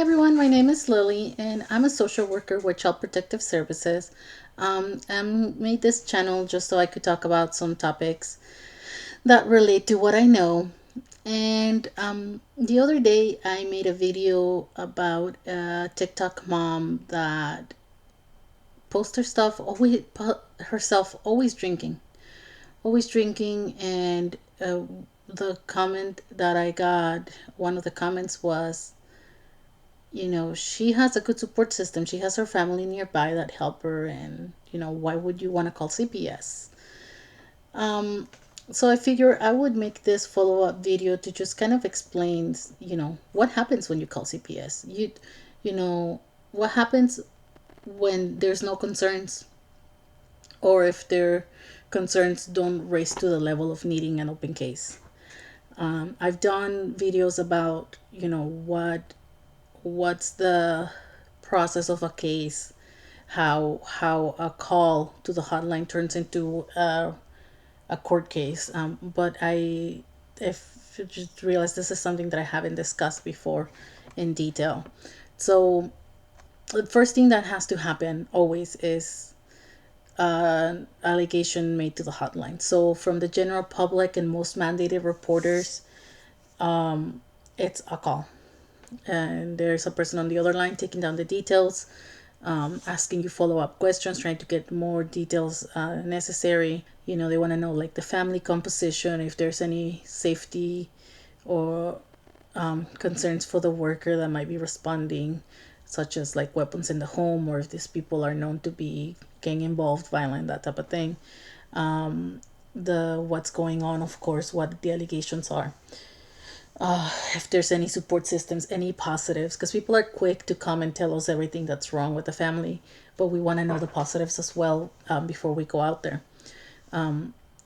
everyone, my name is Lily and I'm a social worker with Child Protective Services. I made this channel just so I could talk about some topics that relate to what I know. And the other day I made a video about a TikTok mom that posts herself always drinking, and the comment that I got, one of the comments was, she has a good support system. She has her family nearby that help her, and why would you want to call CPS? Um, so I figure I would make this follow-up video to just kind of explain, what happens when you call CPS. You know, what happens when there's no concerns, or if their concerns don't raise to the level of needing an open case. I've done videos about, what's the process of a case, how a call to the hotline turns into a court case. But if you just realize this is something that I haven't discussed before in detail. So the first thing that has to happen always is an allegation made to the hotline. So from the general public and most mandated reporters, it's a call, and there's a person on the other line taking down the details, asking you follow-up questions, trying to get more details necessary. They want to know, like, the family composition, if there's any safety or concerns for the worker that might be responding, such as like weapons in the home, or if these people are known to be gang involved, violent, that type of thing. The what's going on, of course, what the allegations are, if there's any support systems, any positives, because people are quick to come and tell us everything that's wrong with the family, but we want to know the positives as well, before we go out there.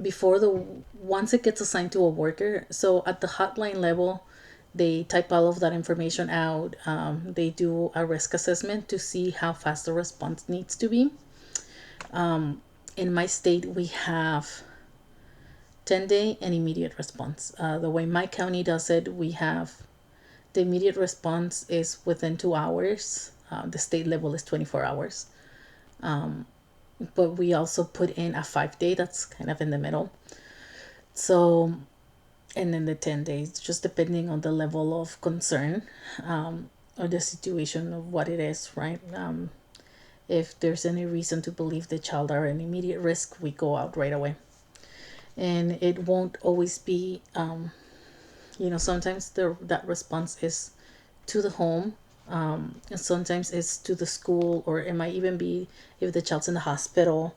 Before the Once it gets assigned to a worker, so at the hotline level, they type all of that information out. They do a risk assessment to see how fast the response needs to be. In my state, we have 10-day and immediate response. The way my county does it, we have the immediate response is within 2 hours. The state level is 24 hours. But we also put in a 5-day that's kind of in the middle. So, and then the 10 days, just depending on the level of concern, or the situation of what it is, right? If there's any reason to believe the child are in immediate risk, we go out right away. And it won't always be, sometimes that response is to the home, and sometimes it's to the school, or it might even be if the child's in the hospital,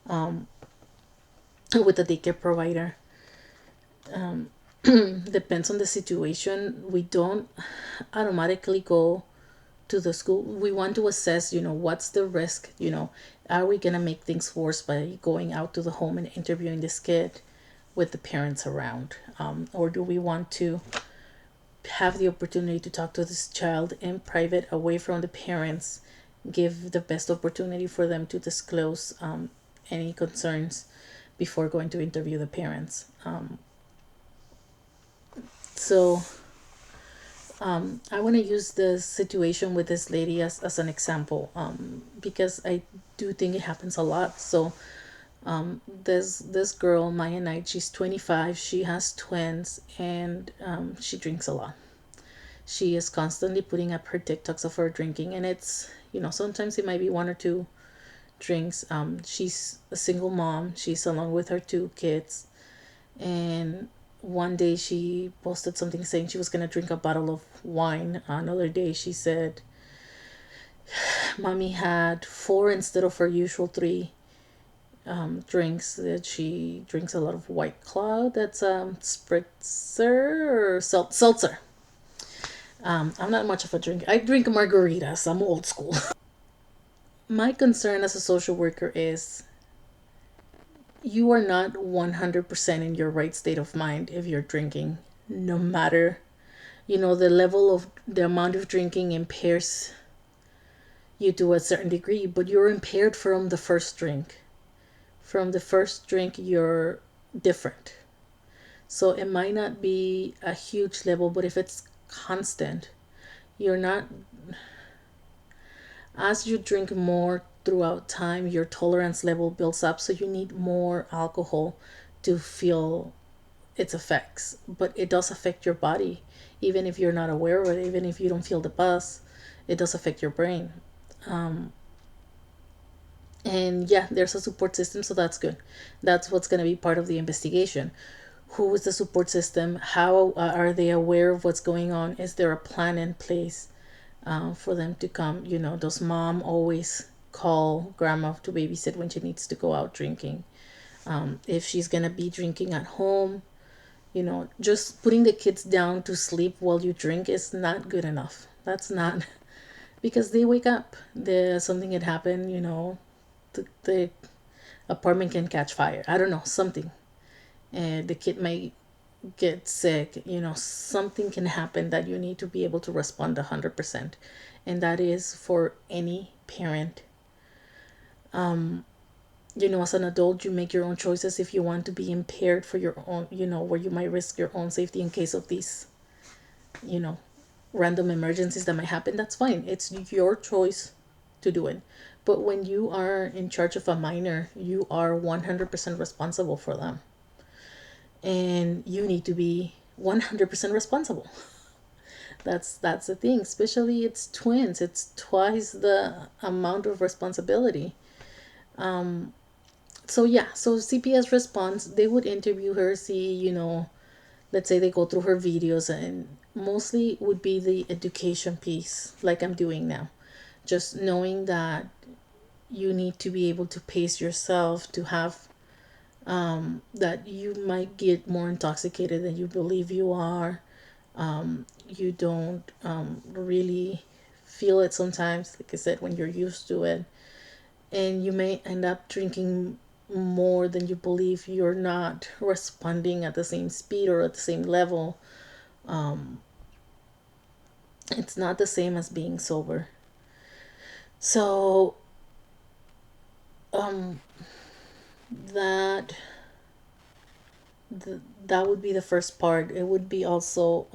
with the daycare provider. Depends on the situation. We don't automatically go to the school. We want to assess, what's the risk, are we gonna make things worse by going out to the home and interviewing this kid with the parents around, or do we want to have the opportunity to talk to this child in private, away from the parents, give the best opportunity for them to disclose any concerns before going to interview the parents. So I want to use the situation with this lady as an example, because I do think it happens a lot. So there's this girl, Maia Knight. She's 25. She has twins, and she drinks a lot. She is constantly putting up her TikToks of her drinking, and it's, sometimes it might be one or two drinks. She's a single mom. She's along with her two kids, and one day she posted something saying she was going to drink a bottle of wine. Another day she said mommy had 4 instead of her usual 3 drinks. That she drinks a lot of White Claw, that's spritzer or seltzer. I'm not much of a drinker. I drink margaritas. I'm old school. My concern as a social worker is you are not 100% in your right state of mind if you're drinking. No matter, the level of the amount of drinking impairs you to a certain degree, but you're impaired from the first drink. From the first drink, you're different. So it might not be a huge level, but if it's constant, You're not, as you drink more throughout time, your tolerance level builds up, so you need more alcohol to feel its effects. But it does affect your body, even if you're not aware of it, even if you don't feel the buzz, it does affect your brain. And yeah, there's a support system, so that's good. That's what's going to be part of the investigation. Who is the support system? How are they aware of what's going on? Is there a plan in place for them to come? Does mom always call grandma to babysit when she needs to go out drinking? If she's going to be drinking at home, just putting the kids down to sleep while you drink is not good enough. That's not, because they wake up. There's something had happened, the apartment can catch fire. I don't know, something. And the kid may get sick. Something can happen that you need to be able to respond 100%. And that is for any parent. As an adult, you make your own choices if you want to be impaired for your own, where you might risk your own safety in case of these, you know, random emergencies that might happen. That's fine. It's your choice to do it. But when you are in charge of a minor, you are 100% responsible for them. And you need to be 100% responsible. That's the thing. Especially it's twins. It's twice the amount of responsibility. So yeah, so CPS response, they would interview her, see, let's say they go through her videos, and mostly would be the education piece, like I'm doing now. Just knowing that you need to be able to pace yourself, to have that you might get more intoxicated than you believe you are. You don't really feel it sometimes, like I said, when you're used to it. And you may end up drinking more than you believe. You're not responding at the same speed or at the same level. It's not the same as being sober. So that that would be the first part. It would be also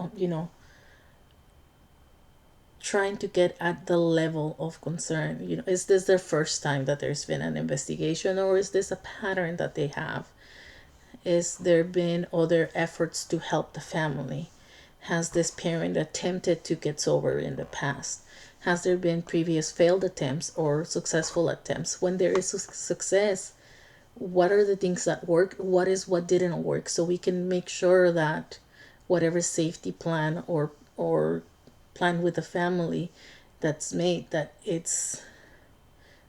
trying to get at the level of concern. Is this their first time that there's been an investigation, or is this a pattern that they have? Is there been other efforts to help the family? Has this parent attempted to get sober in the past? Has there been previous failed attempts or successful attempts? When there is success, what are the things that work? What didn't work? So we can make sure that whatever safety plan or plan with the family that's made, that it's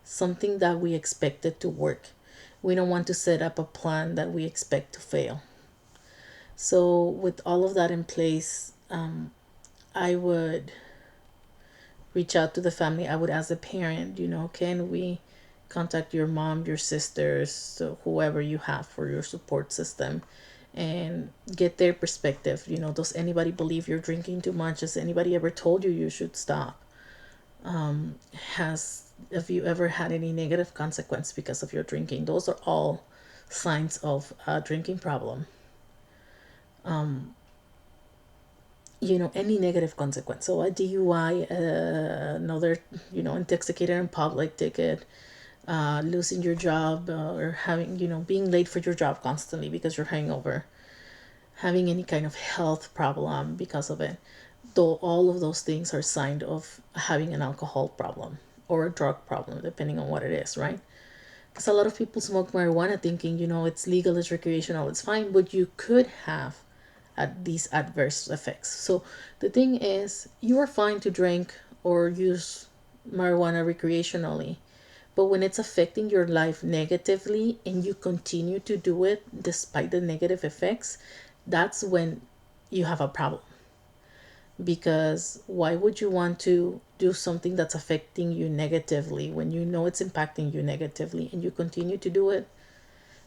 something that we expected to work. We don't want to set up a plan that we expect to fail. So with all of that in place, I would reach out to the family. I would ask the parent, can we contact your mom, your sisters, so whoever you have for your support system, and get their perspective. Does anybody believe you're drinking too much? Has anybody ever told you you should stop? Have you ever had any negative consequence because of your drinking? Those are all signs of a drinking problem. Any negative consequence. So a DUI, another, intoxicated in public ticket, losing your job, or having, being late for your job constantly because you're hungover, having any kind of health problem because of it. Though all of those things are signs of having an alcohol problem or a drug problem, depending on what it is, right? Because a lot of people smoke marijuana thinking, it's legal, it's recreational, it's fine, but you could have these adverse effects. So the thing is, you are fine to drink or use marijuana recreationally, but when it's affecting your life negatively and you continue to do it despite the negative effects, that's when you have a problem. Because why would you want to do something that's affecting you negatively when you know it's impacting you negatively and you continue to do it?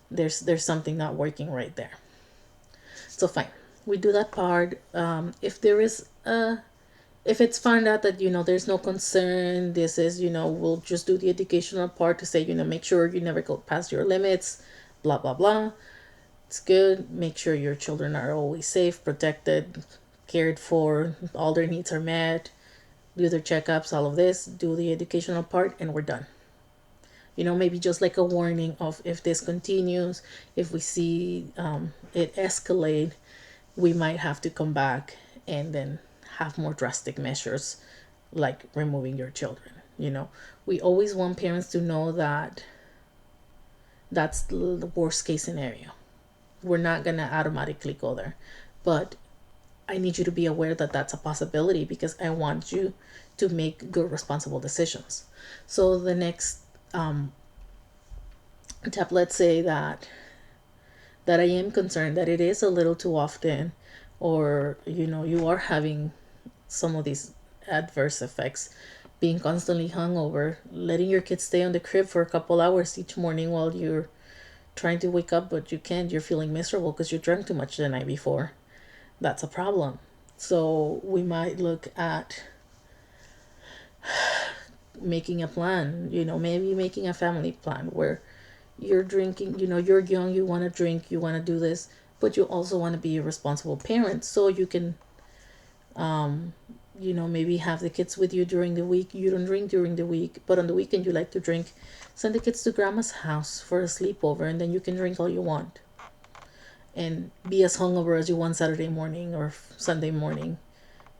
There's something not working right there. So fine, we do that part. If it's found out that there's no concern, this is we'll just do the educational part to say make sure you never go past your limits, blah blah blah. It's good. Make sure your children are always safe, protected, cared for, all their needs are met. do their checkups, all of this, do the educational part, and we're done. Maybe just like a warning of if this continues, if we see it escalate, we might have to come back and then have more drastic measures like removing your children. We always want parents to know that that's the worst case scenario. We're not going to automatically go there. But I need you to be aware that that's a possibility because I want you to make good, responsible decisions. So the next step, let's say that I am concerned that it is a little too often, or you are having some of these adverse effects, being constantly hungover, letting your kids stay on the crib for a couple hours each morning while you're trying to wake up, but you can't. You're feeling miserable because you drank too much the night before. That's a problem. So we might look at making a plan, maybe making a family plan where you're drinking, you're young, you want to drink, you want to do this, but you also want to be a responsible parent. So you can, maybe have the kids with you during the week. You don't drink during the week, but on the weekend you like to drink. Send the kids to grandma's house for a sleepover, and then you can drink all you want and be as hungover as you want Saturday morning or Sunday morning.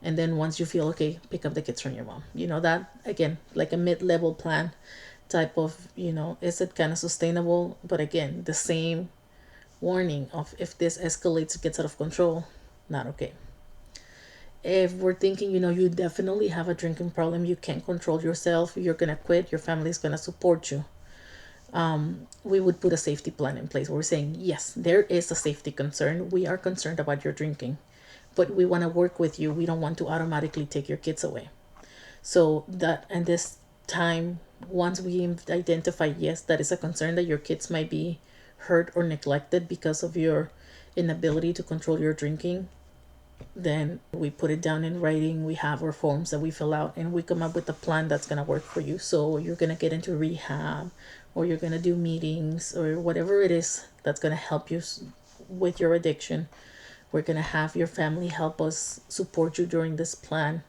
And then once you feel okay, pick up the kids from your mom. That, again, like a mid-level plan type of, is it kind of sustainable? But again, the same warning of if this escalates, gets out of control, not okay. If we're thinking, you definitely have a drinking problem, you can't control yourself, you're going to quit, your family's going to support you. We would put a safety plan in place where we're saying, yes, there is a safety concern. We are concerned about your drinking, but we want to work with you. We don't want to automatically take your kids away. So that, and this time, once we identify, yes, that is a concern that your kids might be hurt or neglected because of your inability to control your drinking, then we put it down in writing. We have our forms that we fill out, and we come up with a plan that's going to work for you. So you're going to get into rehab, or you're going to do meetings, or whatever it is that's going to help you with your addiction. We're going to have your family help us support you during this plan.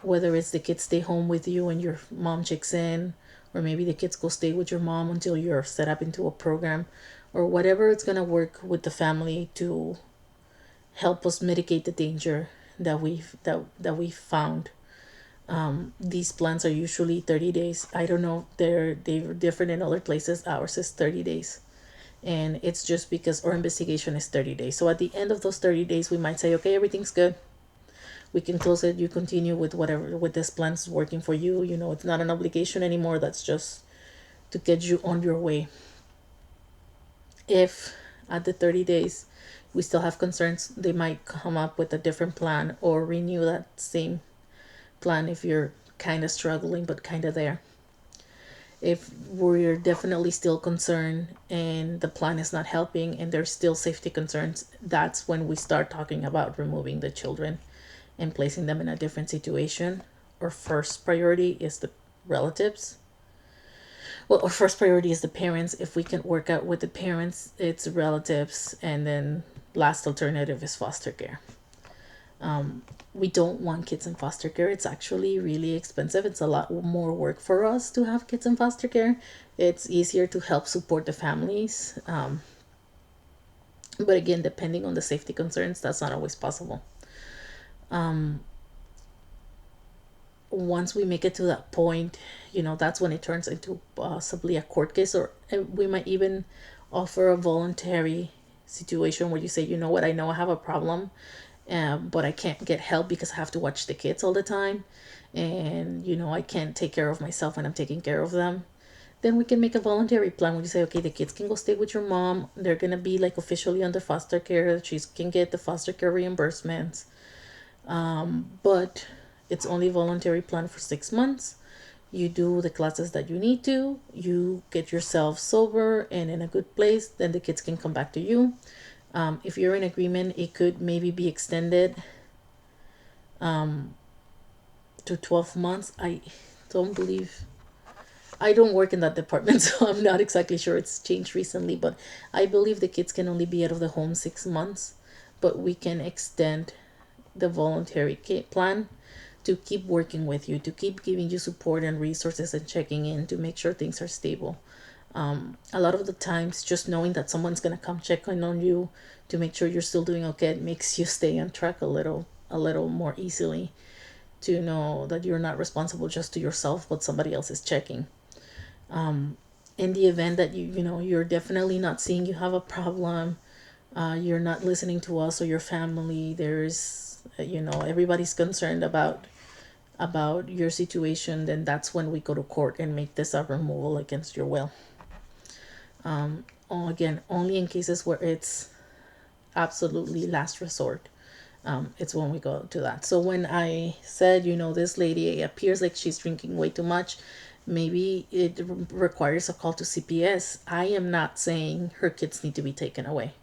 Whether it's the kids stay home with you and your mom checks in, or maybe the kids go stay with your mom until you're set up into a program, or whatever, it's going to work with the family to help us mitigate the danger that we've found. These plans are usually 30 days. I don't know, they're different in other places. Ours is 30 days. And it's just because our investigation is 30 days. So at the end of those 30 days, we might say, okay, everything's good. We can close it. You continue with whatever, with this plan is working for you. It's not an obligation anymore. That's just to get you on your way. If at the 30 days we still have concerns, they might come up with a different plan or renew that same plan if you're kind of struggling but kind of there. If we're definitely still concerned and the plan is not helping and there's still safety concerns, that's when we start talking about removing the children and placing them in a different situation. Our first priority is the relatives. Well, our first priority is the parents. If we can work out with the parents, it's relatives, and then last alternative is foster care. We don't want kids in foster care. It's actually really expensive. It's a lot more work for us to have kids in foster care. It's easier to help support the families. But again, depending on the safety concerns, that's not always possible. Once we make it to that point, that's when it turns into possibly a court case, or we might even offer a voluntary situation where you say, you know what, I know I have a problem, but I can't get help because I have to watch the kids all the time, and I can't take care of myself when I'm taking care of them. Then we can make a voluntary plan where you say, okay, the kids can go stay with your mom. They're gonna be like officially under foster care. She can get the foster care reimbursements, but it's only a voluntary plan for 6 months. You do the classes that you need to. You get yourself sober and in a good place. Then the kids can come back to you. If you're in agreement, it could maybe be extended to 12 months. I don't work in that department, so I'm not exactly sure. It's changed recently, but I believe the kids can only be out of the home 6 months, but we can extend the voluntary plan to keep working with you, to keep giving you support and resources and checking in to make sure things are stable. A lot of the times, just knowing that someone's gonna come check in on you to make sure you're still doing okay, it makes you stay on track a little more easily, to know that you're not responsible just to yourself, but somebody else is checking. In the event that you're definitely not seeing you have a problem, you're not listening to us or your family, there's everybody's concerned about your situation, then that's when we go to court and make this a removal against your will. Again, only in cases where it's absolutely last resort, it's when we go to that. So when I said, this lady appears like she's drinking way too much, maybe it requires a call to CPS. I am not saying her kids need to be taken away.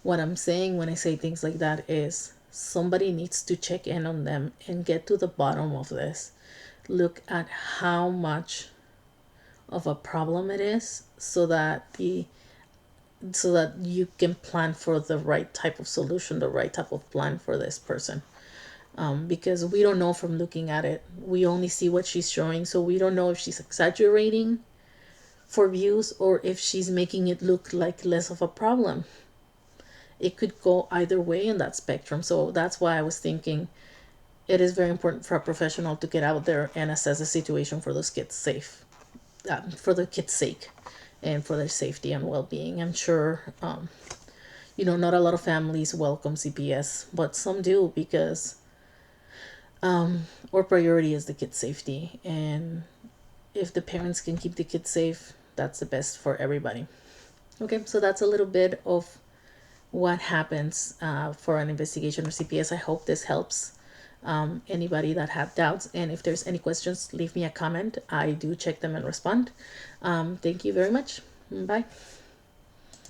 What I'm saying when I say things like that is somebody needs to check in on them and get to the bottom of this. Look at how much of a problem it is, so that you can plan for the right type of solution, the right type of plan for this person. Because we don't know from looking at it. We only see what she's showing, so we don't know if she's exaggerating for views or if she's making it look like less of a problem. It could go either way in that spectrum. So that's why I was thinking it is very important for a professional to get out there and assess the situation for those kids safe, for the kids' sake, and for their safety and well-being. I'm sure, not a lot of families welcome CPS, but some do, because our priority is the kids' safety. And if the parents can keep the kids safe, that's the best for everybody. Okay, so that's a little bit of what happens for an investigation or CPS. I hope this helps anybody that have doubts. And if there's any questions, leave me a comment. I do check them and respond. Thank you very much. Bye.